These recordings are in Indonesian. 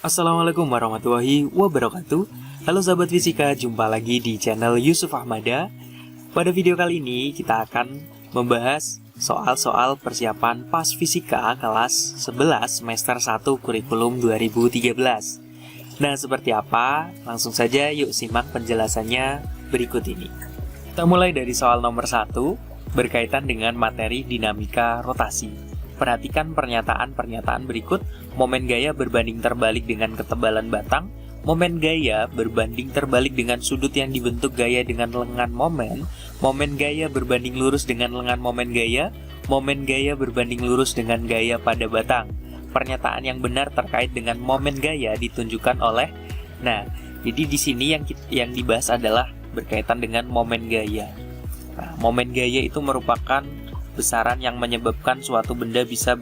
Assalamualaikum warahmatullahi wabarakatuh. Halo sahabat fisika, jumpa lagi di channel Yusuf Ahmada. Pada video kali ini kita akan membahas soal-soal persiapan PAS Fisika kelas 11 semester 1 kurikulum 2013. Nah, seperti apa? Langsung saja yuk simak penjelasannya berikut ini. Kita mulai dari soal nomor 1 berkaitan dengan materi dinamika rotasi. Perhatikan pernyataan-pernyataan berikut. Momen gaya berbanding terbalik dengan ketebalan batang. Momen gaya berbanding terbalik dengan sudut yang dibentuk gaya dengan lengan momen. Momen gaya berbanding lurus dengan lengan momen gaya. Momen gaya berbanding lurus dengan gaya pada batang. Pernyataan yang benar terkait dengan momen gaya ditunjukkan oleh. Nah, jadi di sini yang dibahas adalah berkaitan dengan momen gaya. Nah, momen gaya itu merupakan besaran yang menyebabkan suatu benda bisa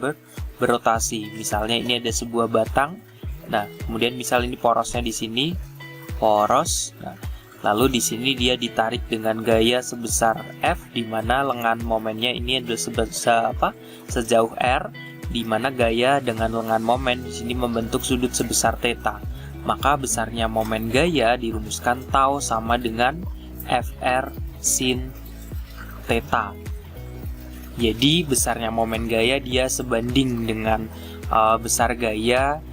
berotasi. Misalnya ini ada sebuah batang. Nah, kemudian misal ini porosnya di sini, poros. Nah, lalu di sini dia ditarik dengan gaya sebesar F, di mana lengan momennya ini adalah sejauh R, di mana gaya dengan lengan momen di sini membentuk sudut sebesar theta. Maka besarnya momen gaya dirumuskan tau sama dengan FR sin theta. Jadi besarnya momen gaya dia sebanding dengan besar gaya,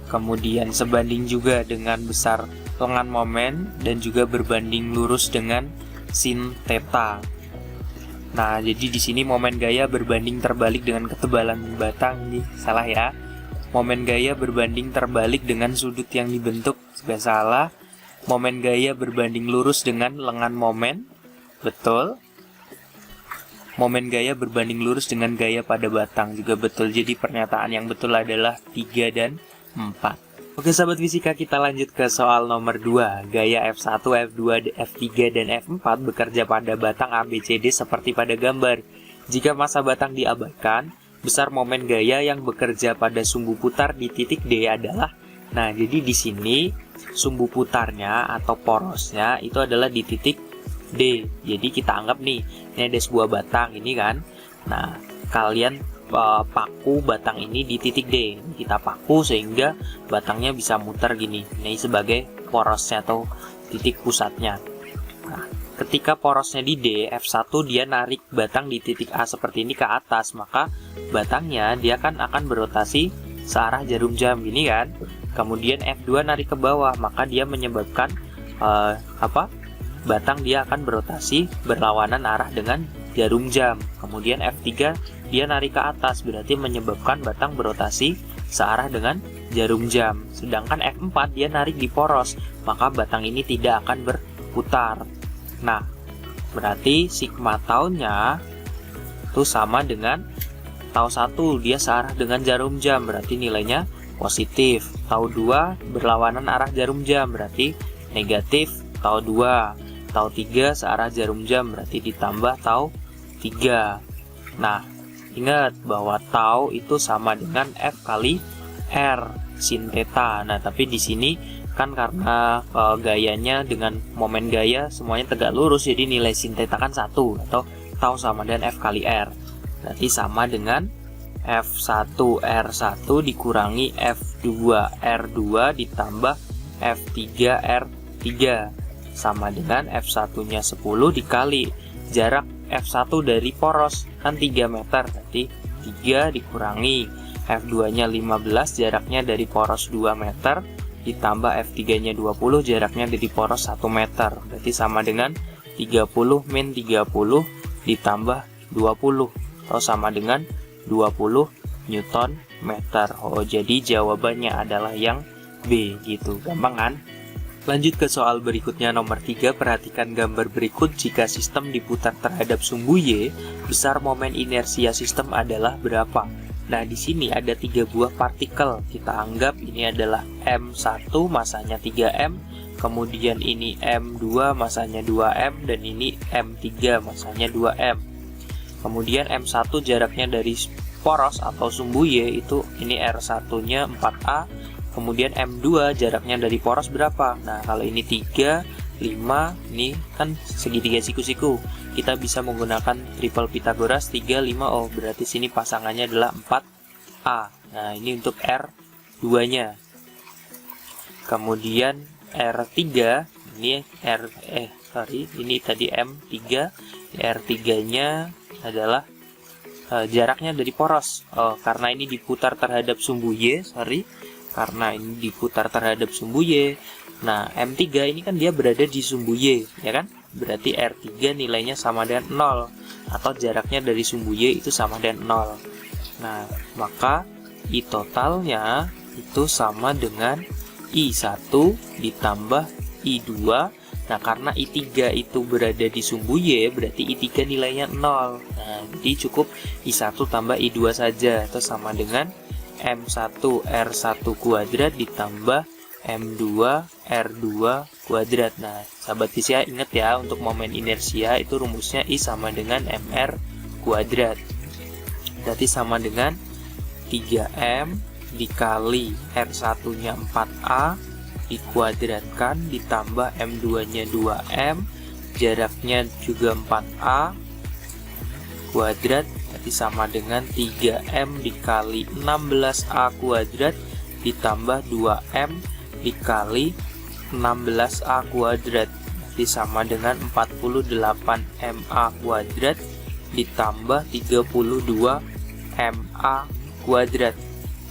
kemudian sebanding juga dengan besar lengan momen, dan juga berbanding lurus dengan sin theta. Nah, jadi di sini momen gaya berbanding terbalik dengan ketebalan batang. Nih, salah ya. Momen gaya berbanding terbalik dengan sudut yang dibentuk. Juga salah. Momen gaya berbanding lurus dengan lengan momen. Betul. Momen gaya berbanding lurus dengan gaya pada batang juga betul. Jadi pernyataan yang betul adalah 3 dan 4. Oke sahabat fisika, kita lanjut ke soal nomor 2. Gaya F1, F2, F3, dan F4 bekerja pada batang ABCD seperti pada gambar. Jika massa batang diabaikan, besar momen gaya yang bekerja pada sumbu putar di titik D adalah. Nah, jadi di sini sumbu putarnya atau porosnya itu adalah di titik D. Jadi kita anggap nih, ini ada sebuah batang ini kan. Nah, kalian paku batang ini di titik D. Kita paku sehingga batangnya bisa muter gini. Ini sebagai porosnya atau titik pusatnya. Nah, ketika porosnya di D, F1 dia narik batang di titik A seperti ini ke atas, maka batangnya dia kan akan berotasi searah jarum jam gini kan. Kemudian F2 narik ke bawah, maka dia menyebabkan batang dia akan berotasi berlawanan arah dengan jarum jam. Kemudian F3 dia narik ke atas, berarti menyebabkan batang berotasi searah dengan jarum jam. Sedangkan F4 dia narik di poros, maka batang ini tidak akan berputar. Nah, berarti sigma tau-nya itu sama dengan tau 1, dia searah dengan jarum jam, berarti nilainya positif. Tau 2 berlawanan arah jarum jam, berarti negatif tau 2. Tau 3 searah jarum jam, berarti ditambah tau 3. Nah, ingat bahwa tau itu sama dengan F kali R sin theta. Nah, tapi di sini kan karena gayanya dengan momen gaya semuanya tegak lurus, jadi nilai sin theta kan 1, atau tau sama dengan F kali R. Berarti sama dengan F1 R1 dikurangi F2 R2 ditambah F3 R3. Sama dengan F1-nya 10 dikali jarak F1 dari poros, kan 3 meter, berarti 3 dikurangi F2-nya 15, jaraknya dari poros 2 meter, ditambah F3-nya 20, jaraknya dari poros 1 meter, berarti sama dengan 30 min 30 ditambah 20, atau sama dengan 20 Newton meter. Oh, jadi jawabannya adalah yang B gitu, gampang kan? Lanjut ke soal berikutnya nomor 3, perhatikan gambar berikut. Jika sistem diputar terhadap sumbu Y, besar momen inersia sistem adalah berapa? Nah, di sini ada 3 buah partikel. Kita anggap ini adalah M1, masanya 3M, kemudian ini M2, masanya 2M, dan ini M3, masanya 2M. Kemudian M1 jaraknya dari poros atau sumbu Y itu ini R1-nya 4A. Kemudian M2 jaraknya dari poros berapa? Nah, kalau ini 3, 5, ini kan segitiga siku-siku. Kita bisa menggunakan triple Pythagoras 3, 5, oh berarti sini pasangannya adalah 4A. Nah, ini untuk R2-nya. Kemudian R3 ini ini tadi M3. R3-nya adalah jaraknya dari poros. Karena ini diputar terhadap sumbu Y, karena ini diputar terhadap sumbu Y. Nah, M3 ini kan dia berada di sumbu Y, ya kan? Berarti R3 nilainya sama dengan 0, atau jaraknya dari sumbu Y itu sama dengan 0. Nah, maka I totalnya itu sama dengan I1 ditambah I2. Nah, karena I3 itu berada di sumbu Y, berarti I3 nilainya 0. Nah, jadi cukup I1 tambah I2 saja, itu sama dengan M1 R1 kuadrat ditambah M2 R2 kuadrat. Nah, sahabat fisika ingat ya, untuk momen inersia itu rumusnya I sama dengan MR kuadrat. Berarti sama dengan 3M dikali R1-nya 4A dikuadratkan ditambah M2-nya 2M, jaraknya juga 4A kuadrat, berarti sama dengan 3M dikali 16A kuadrat ditambah 2M dikali 16A kuadrat, berarti sama dengan 48MA kuadrat ditambah 32MA kuadrat,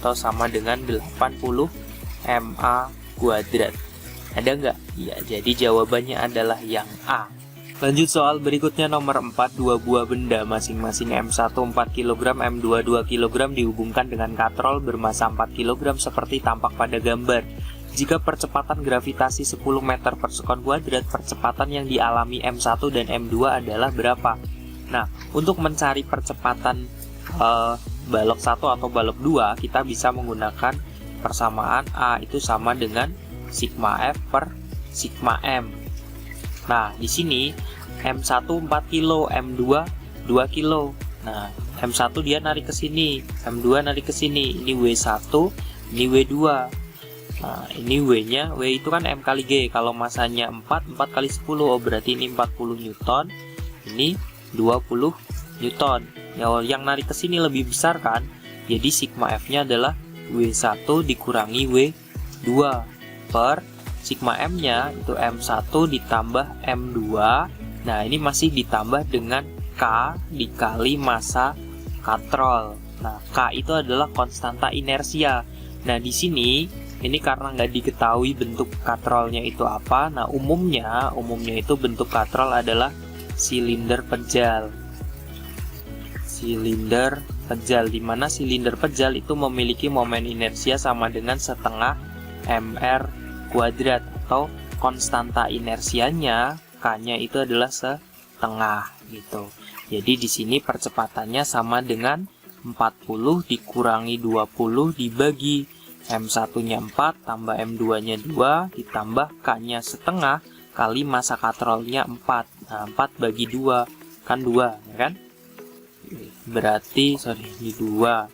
atau sama dengan 80MA kuadrat. Ada nggak? Ya, jadi jawabannya adalah yang A. Lanjut soal berikutnya nomor 4, dua buah benda masing-masing M1 4 kg, M2 2 kg dihubungkan dengan katrol bermasa 4 kg seperti tampak pada gambar. Jika percepatan gravitasi 10 meter per sekon kuadrat, percepatan yang dialami M1 dan M2 adalah berapa? Nah, untuk mencari percepatan balok 1 atau balok 2, kita bisa menggunakan persamaan A itu sama dengan sigma F per sigma M. Nah, di sini M1 4 kilo, M2 2 kilo. Nah, M1 dia narik ke sini, M2 narik ke sini. Ini W1, ini W2. Nah, ini W-nya, W itu kan M kali G. Kalau masanya 4 kali 10, berarti ini 40 Newton. Ini 20 Newton. Yang narik ke sini lebih besar kan? Jadi sigma F-nya adalah W1 dikurangi W2 per sigma M-nya itu M1 ditambah M2. Nah, ini masih ditambah dengan K dikali massa katrol. Nah, K itu adalah konstanta inersia. Nah, di sini ini karena nggak diketahui bentuk katrolnya itu apa. Nah, umumnya itu bentuk katrol adalah silinder pejal. Silinder pejal, di mana silinder pejal itu memiliki momen inersia sama dengan setengah mr kuadrat, atau konstanta inersianya K-nya itu adalah setengah gitu. Jadi di sini percepatannya sama dengan 40 dikurangi 20 dibagi M1-nya 4 tambah M2-nya 2 ditambah K-nya setengah kali massa katrolnya 4. Nah, 4 bagi 2 kan 2, ya kan? Berarti ini 2.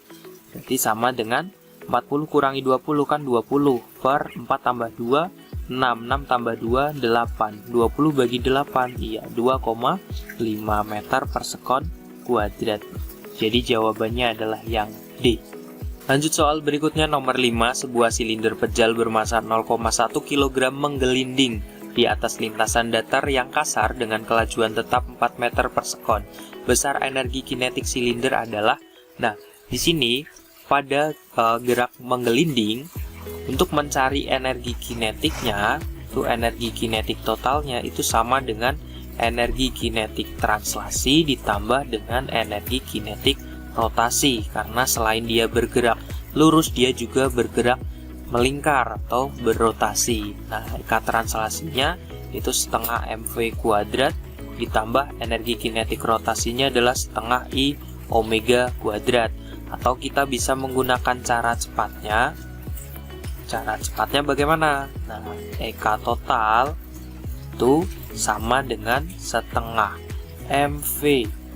Berarti sama dengan 40 kurangi 20 kan 20 per 4 tambah 2 6 tambah 2 8. 20 bagi 8, iya 2,5 meter per sekon kuadrat. Jadi jawabannya adalah yang D. Lanjut soal berikutnya nomor 5, sebuah silinder pejal bermasa 0,1 kg menggelinding di atas lintasan datar yang kasar dengan kelajuan tetap 4 meter per sekon. Besar energi kinetik silinder adalah, nah di sini pada gerak menggelinding, untuk mencari energi kinetiknya, itu energi kinetik totalnya itu sama dengan energi kinetik translasi ditambah dengan energi kinetik rotasi. Karena selain dia bergerak lurus, dia juga bergerak melingkar atau berrotasi. Nah, K translasinya itu setengah mv kuadrat ditambah energi kinetik rotasinya adalah setengah I omega kuadrat. Atau kita bisa menggunakan cara cepatnya. Cara cepatnya bagaimana? Nah, EK total itu sama dengan setengah mv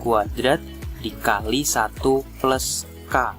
kuadrat dikali 1 plus K.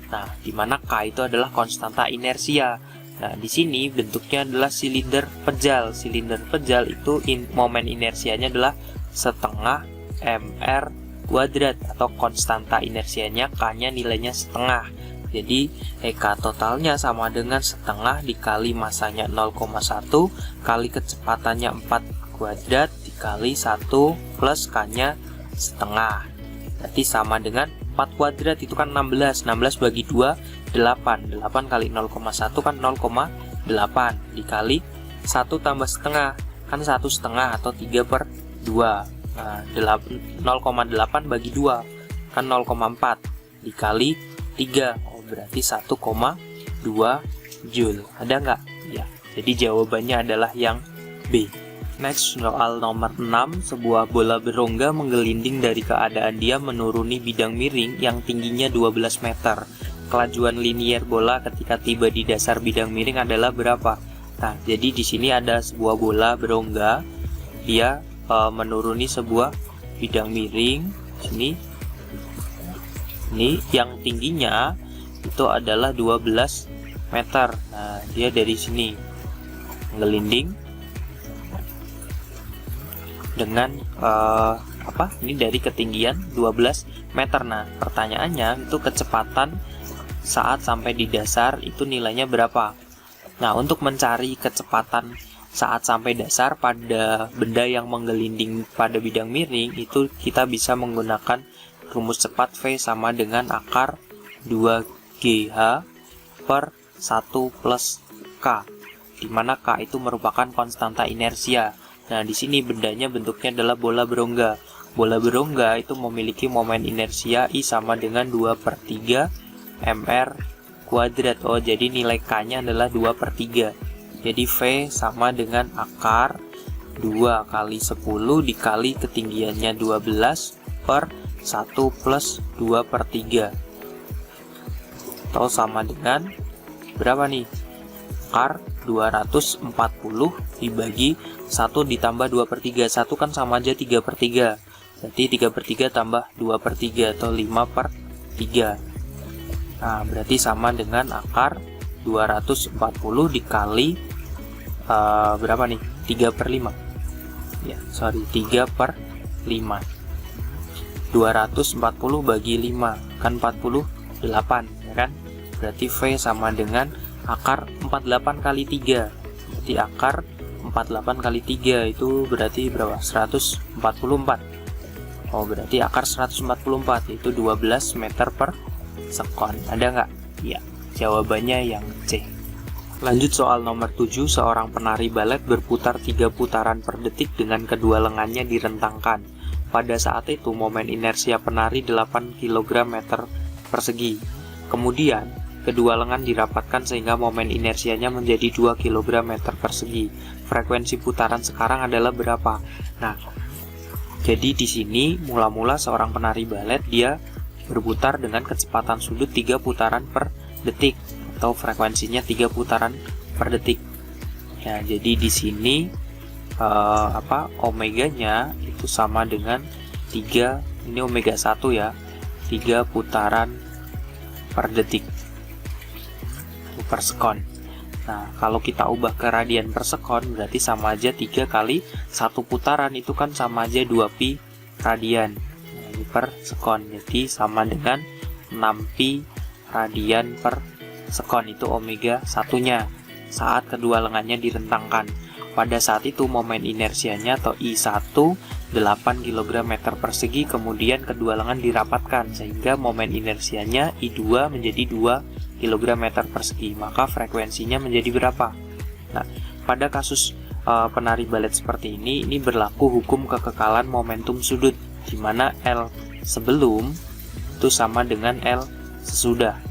Nah, di mana K itu adalah konstanta inersia. Nah, di sini bentuknya adalah silinder pejal. Silinder pejal itu momen inersianya adalah setengah mr kuadrat, atau konstanta inersianya K-nya nilainya setengah. Jadi EK totalnya sama dengan setengah dikali masanya 0,1 kali kecepatannya 4 kuadrat dikali 1 plus K-nya setengah. Berarti sama dengan 4 kuadrat itu kan 16. 16 bagi 2, 8. 8 kali 0,1 kan 0,8 dikali 1 tambah setengah kan 1 setengah atau 3/2. Nah, 0,8 bagi 2 kan 0,4 dikali 3. Oh, berarti 1,2 Joule. Ada nggak? Ya. Jadi jawabannya adalah yang B. Next, soal nomor 6. Sebuah bola berongga menggelinding dari keadaan dia menuruni bidang miring yang tingginya 12 meter. Kelajuan linier bola ketika tiba di dasar bidang miring adalah berapa? Nah, jadi di sini ada sebuah bola berongga, dia menuruni sebuah bidang miring. Ini yang tingginya itu adalah 12 meter. Nah, dia dari sini menggelinding dengan ini dari ketinggian 12 meter. Nah, pertanyaannya itu kecepatan saat sampai di dasar itu nilainya berapa? Nah, untuk mencari kecepatan saat sampai dasar pada benda yang menggelinding pada bidang miring, itu kita bisa menggunakan rumus cepat V sama dengan akar 2GH per 1 plus K, di mana K itu merupakan konstanta inersia. Nah, di sini bendanya bentuknya adalah bola berongga. Bola berongga itu memiliki momen inersia I sama dengan 2/3 mr kuadrat. Oh, jadi nilai K-nya adalah 2/3. Jadi V sama dengan akar 2 kali 10 dikali ketinggiannya 12 per 1 plus 2/3. Atau sama dengan berapa nih? Akar 240 dibagi 1 ditambah 2/3. 1 kan sama aja 3/3. Berarti 3/3 tambah 2/3 atau 5/3. Nah, berarti sama dengan akar 240 dikali berapa nih? 3/5. Ya, sorry, 3/5. 240 bagi 5 kan 48, ya kan? Berarti V sama dengan akar 48 kali 3. Berarti akar 48 kali 3 itu berarti berapa? 144. Oh, berarti akar 144 itu 12 meter per sekon. Ada nggak? Ya, jawabannya yang C. Lanjut soal nomor 7. Seorang penari balet berputar 3 putaran per detik dengan kedua lengannya direntangkan. Pada saat itu momen inersia penari 8 kg meter persegi. Kemudian kedua lengan dirapatkan sehingga momen inersianya menjadi 2 kg meter persegi. Frekuensi putaran sekarang adalah berapa? Nah, jadi di sini mula-mula seorang penari balet dia berputar dengan kecepatan sudut 3 putaran per detik atau frekuensinya 3 putaran per detik. Ya, jadi di sini omeganya itu sama dengan 3, ini omega 1 ya, 3 putaran per detik per sekon. Nah, kalau kita ubah ke radian per sekon berarti sama aja 3 kali 1 putaran itu kan sama aja 2pi radian per sekon. Jadi sama dengan 6pi radian per sekon, itu omega 1-nya saat kedua lengannya direntangkan. Pada saat itu momen inersianya atau I1 8 kg meter persegi, kemudian kedua lengan dirapatkan sehingga momen inersianya I2 menjadi 2 kg meter persegi. Maka frekuensinya menjadi berapa? Nah, pada kasus penari balet seperti ini berlaku hukum kekekalan momentum sudut, di mana L sebelum itu sama dengan L sesudah,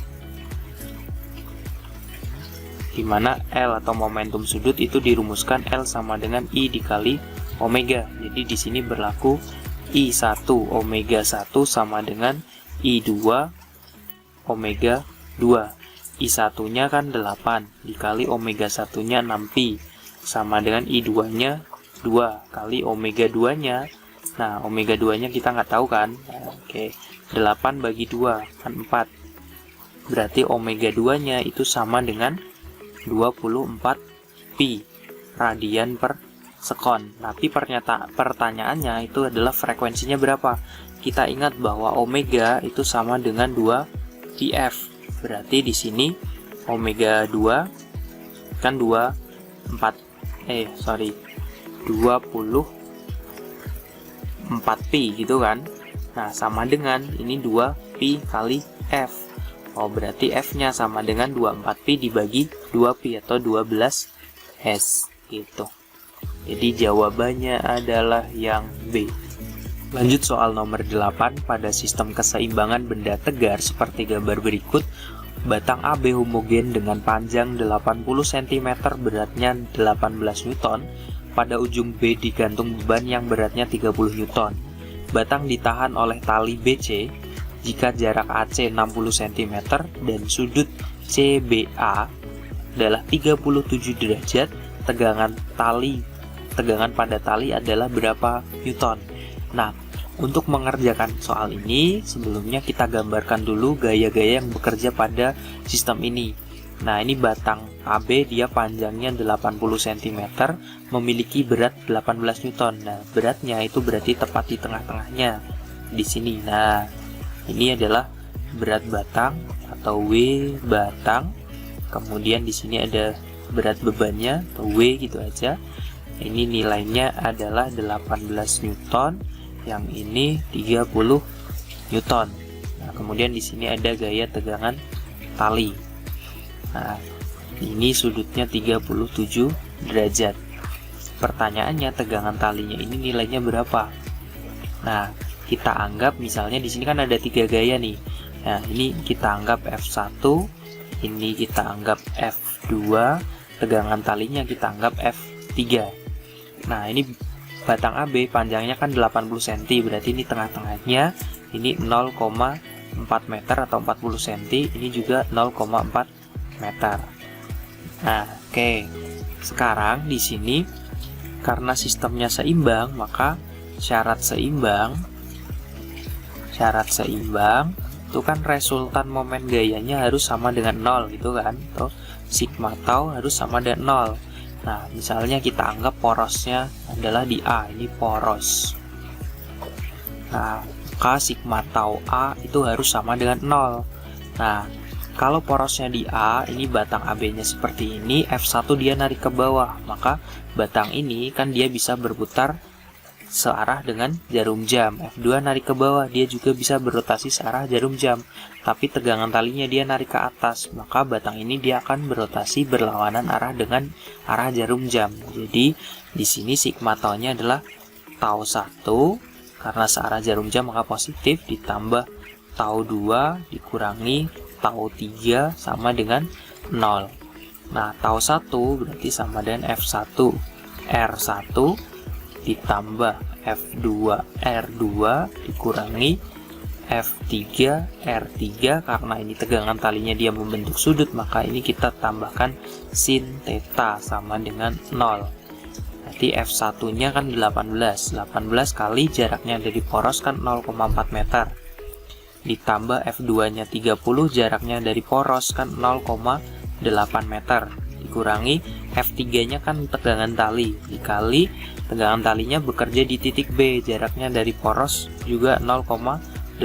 di mana L atau momentum sudut itu dirumuskan L sama dengan I dikali omega. Jadi di sini berlaku I1 omega 1 sama dengan I2 omega 2. I1-nya kan 8 dikali omega 1-nya 6pi sama dengan I2-nya 2 kali omega 2-nya. Nah, omega 2-nya kita nggak tahu kan. Oke, 8 bagi 2 kan 4. Berarti omega 2-nya itu sama dengan 24 pi radian per sekon. Tapi pertanyaannya itu adalah frekuensinya berapa. Kita ingat bahwa omega itu sama dengan 2 pf. berarti di sini omega 2 kan 24pi gitu kan. Nah, sama dengan ini 2pi kali F. Oh, berarti F-nya sama dengan 24pi dibagi 2pi atau 12S gitu. Jadi jawabannya adalah yang B. Lanjut soal nomor 8. Pada sistem keseimbangan benda tegar seperti gambar berikut, batang AB homogen dengan panjang 80 cm beratnya 18 Newton. Pada ujung B digantung beban yang beratnya 30 Newton. Batang ditahan oleh tali BC jika jarak AC 60 cm dan sudut CBA adalah 37 derajat, tegangan pada tali adalah berapa Newton. Nah, untuk mengerjakan soal ini, sebelumnya kita gambarkan dulu gaya-gaya yang bekerja pada sistem ini. Nah, ini batang AB, dia panjangnya 80 cm, memiliki berat 18 Newton. Nah, beratnya itu berarti tepat di tengah-tengahnya, di sini. Nah, ini adalah berat batang atau W batang. Kemudian di sini ada berat bebannya atau W gitu aja. Ini nilainya adalah 18 Newton, yang ini 30 Newton. Nah, kemudian di sini ada gaya tegangan tali. Nah, ini sudutnya 37 derajat. Pertanyaannya, tegangan talinya ini nilainya berapa? Nah, kita anggap misalnya di sini kan ada 3 gaya nih. Nah, ini kita anggap F1, ini kita anggap F2, tegangan talinya kita anggap F3. Nah, ini batang AB panjangnya kan 80 cm, berarti ini tengah-tengahnya, ini 0,4 meter atau 40 cm, ini juga 0,4 meter. Nah, oke. Sekarang di sini karena sistemnya seimbang, maka syarat seimbang itu kan resultan momen gayanya harus sama dengan 0 gitu kan, atau sigma tau harus sama dengan 0. Nah, misalnya kita anggap porosnya adalah di A, ini poros. Nah, maka sigma tau A itu harus sama dengan 0. Nah, kalau porosnya di A, ini batang AB-nya seperti ini, F1 dia narik ke bawah, maka batang ini kan dia bisa berputar searah dengan jarum jam. F2 narik ke bawah, dia juga bisa berotasi searah jarum jam. Tapi tegangan talinya dia narik ke atas, maka batang ini dia akan berotasi berlawanan arah dengan arah jarum jam. Jadi di sini sigma tau-nya adalah tau 1, karena searah jarum jam maka positif, ditambah tau 2 dikurangi tau 3 sama dengan 0. Nah, tau 1 berarti sama dengan F1 R1 ditambah F2 R2 dikurangi F3 R3, karena ini tegangan talinya dia membentuk sudut, maka ini kita tambahkan sin theta sama dengan 0. Berarti F1 nya kan 18 kali jaraknya dari poros kan 0,4 meter, ditambah F2 nya 30, jaraknya dari poros kan 0,8 meter, dikurangi F3 nya kan tegangan tali, dikali tegangan talinya bekerja di titik B, jaraknya dari poros juga 0,8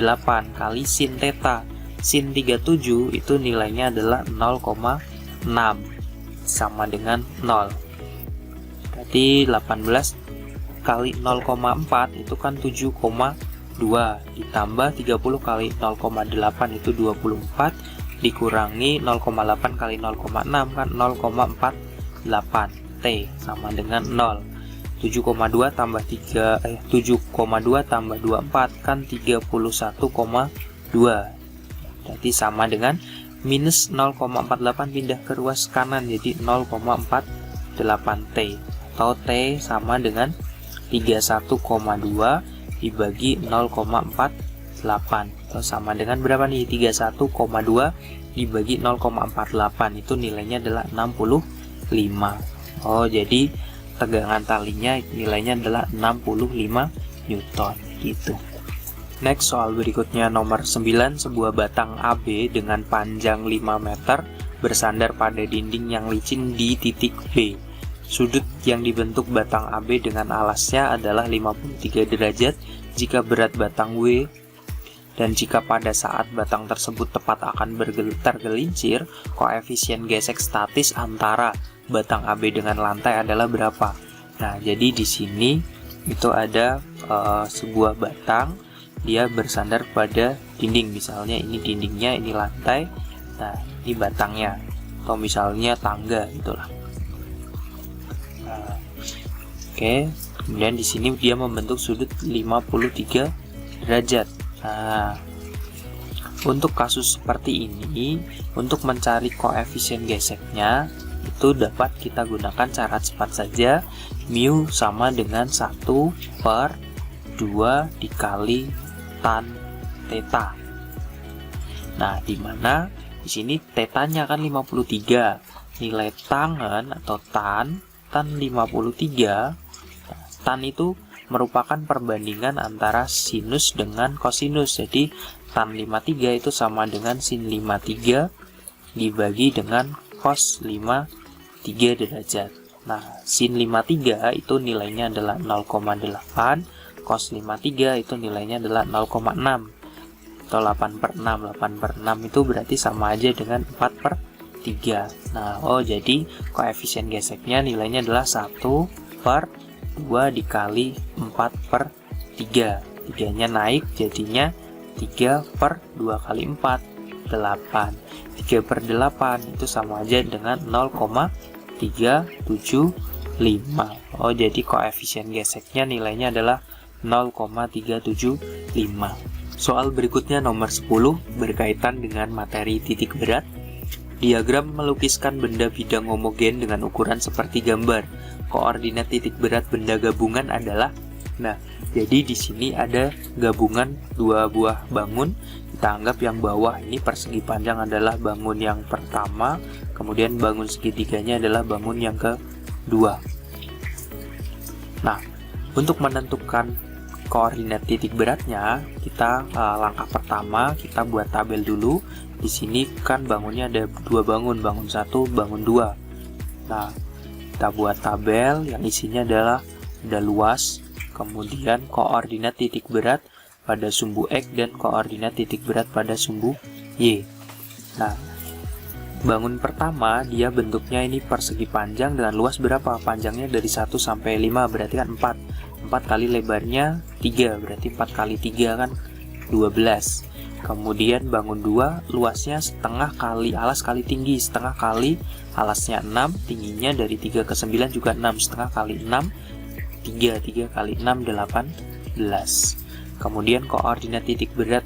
kali sin theta. Sin 37 itu nilainya adalah 0,6 sama dengan 0. Berarti 18 kali 0,4 itu kan 7,2, ditambah 30 kali 0,8 itu 24, dikurangi 0,8 kali 0,6 kan 0,48 T sama dengan 0. 7,2 tambah 7,2 tambah 24 kan 31,2. Berarti sama dengan minus 0,48 pindah ke ruas kanan jadi 0,48 T, atau T sama dengan 31,2 dibagi 0,48, atau sama dengan berapa nih? 31,2 dibagi 0,48 itu nilainya adalah 65. Oh, jadi tegangan talinya nilainya adalah 65 Newton gitu. Next, soal berikutnya nomor 9. Sebuah batang AB dengan panjang 5 meter bersandar pada dinding yang licin di titik B. Sudut yang dibentuk batang AB dengan alasnya adalah 53 derajat jika berat batang W Dan jika pada saat batang tersebut tepat akan tergelincir, koefisien gesek statis antara batang AB dengan lantai adalah berapa? Nah, jadi di sini itu ada sebuah batang, dia bersandar pada dinding. Misalnya ini dindingnya, ini lantai. Nah, ini batangnya. Atau misalnya tangga, itulah. Nah, oke. Kemudian di sini dia membentuk sudut 53 derajat. Nah, untuk kasus seperti ini, untuk mencari koefisien geseknya, itu dapat kita gunakan cara cepat saja. Mu sama dengan 1/2 dikali tan theta. Nah, di mana di sini tetanya kan 53. Nilai tangen atau tan 53. Tan itu merupakan perbandingan antara sinus dengan kosinus. Jadi tan 53 itu sama dengan sin 53 dibagi dengan cos 53 derajat. Nah, sin 53 itu nilainya adalah 0,8, cos 53 itu nilainya adalah 0,6 atau 8/6. 8/6 itu berarti sama aja dengan 4/3. Nah, jadi koefisien geseknya nilainya adalah 1/2 dikali 4/3. 3-nya naik, jadinya 3/2 kali 4, 8. 3/8 itu sama aja dengan 0,375. Jadi koefisien geseknya nilainya adalah 0,375. Soal berikutnya nomor 10 berkaitan dengan materi titik berat. Diagram melukiskan benda bidang homogen dengan ukuran seperti gambar. Koordinat titik berat benda gabungan adalah. Nah, jadi di sini ada gabungan dua buah bangun. Kita anggap yang bawah ini persegi panjang adalah bangun yang pertama, kemudian bangun segitiganya adalah bangun yang kedua. Nah, untuk menentukan koordinat titik beratnya, kita langkah pertama kita buat tabel dulu. Di sini kan bangunnya ada dua bangun 1, bangun 2. Nah, kita buat tabel yang isinya adalah ada luas, kemudian koordinat titik berat pada sumbu X dan koordinat titik berat pada sumbu Y. Nah, bangun pertama dia bentuknya ini persegi panjang dengan luas berapa? Panjangnya dari 1 sampai 5, berarti kan 4. 4 kali lebarnya 3, berarti 4 kali 3 kan 12. Kemudian bangun 2 luasnya setengah kali alas kali tinggi, setengah kali alasnya 6, tingginya dari 3 ke 9 juga 6, setengah kali 6 3 kali 6 18. Kemudian koordinat titik berat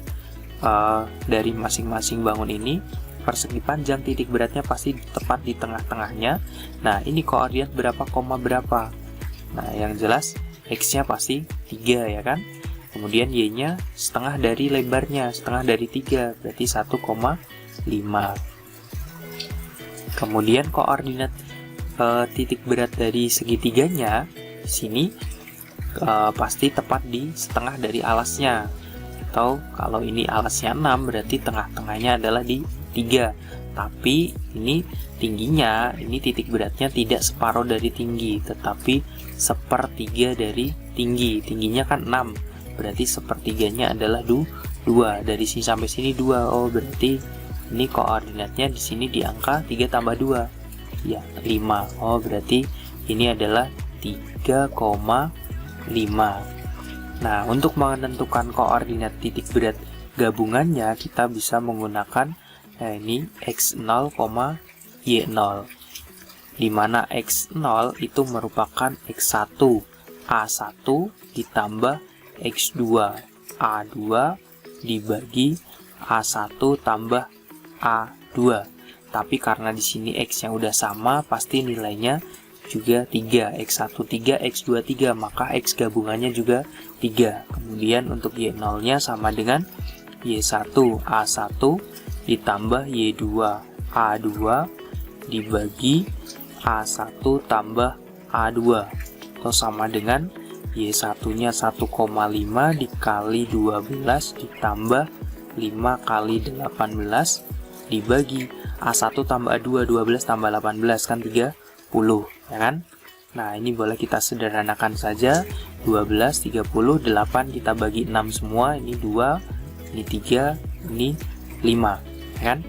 dari masing-masing bangun ini, persegi panjang titik beratnya pasti tepat di tengah-tengahnya. Nah, ini koordinat berapa koma berapa. Nah, yang jelas X-nya pasti 3 ya kan. Kemudian Y-nya setengah dari lebarnya, setengah dari 3, berarti 1,5. Kemudian koordinat titik berat dari segitiganya di sini pasti tepat di setengah dari alasnya. Atau kalau ini alasnya 6, berarti tengah-tengahnya adalah di 3. Tapi ini tingginya, ini titik beratnya tidak separuh dari tinggi, tetapi 1/3 dari tinggi. Tingginya kan 6, berarti 1/3-nya adalah 2. Dari sini sampai sini 2. Berarti ini koordinatnya di sini di angka 3 tambah 2. Ya, 5. Berarti ini adalah 3,5. Nah, untuk menentukan koordinat titik berat gabungannya, kita bisa menggunakan ini X0, Y0, di mana X0 itu merupakan X1 A1 ditambah X2 A2 dibagi A1 tambah A2. Tapi karena di sini X yang udah sama, pasti nilainya juga 3, X1 3, X2 3, maka X gabungannya juga 3. Kemudian untuk Y0-nya sama dengan Y1 A1 ditambah Y2 A2 dibagi A1 tambah A2, atau sama dengan Y1-nya 1,5 dikali 12 ditambah 5 kali 18 dibagi A1 tambah A2, 12 tambah 18 kan 30, ya kan? Nah, ini boleh kita sederhanakan saja. 12, 30, 8 kita bagi 6 semua, ini 2, ini 3, ini 5, kan?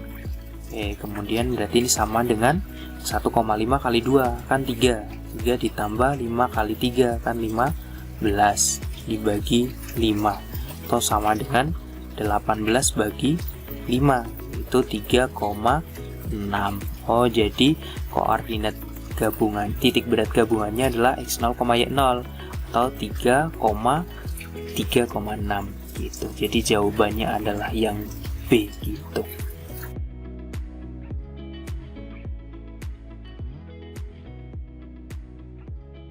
Oke, kemudian berarti ini sama dengan 1,5 kali 2, kan 3. 3 ditambah 5 kali 3, kan 15, dibagi 5. Atau sama dengan 18 bagi 5, itu 3,6. Oh, jadi koordinat gabungan, titik berat gabungannya adalah X0, Y0, atau 3,6 gitu. Jadi jawabannya adalah yang B gitu.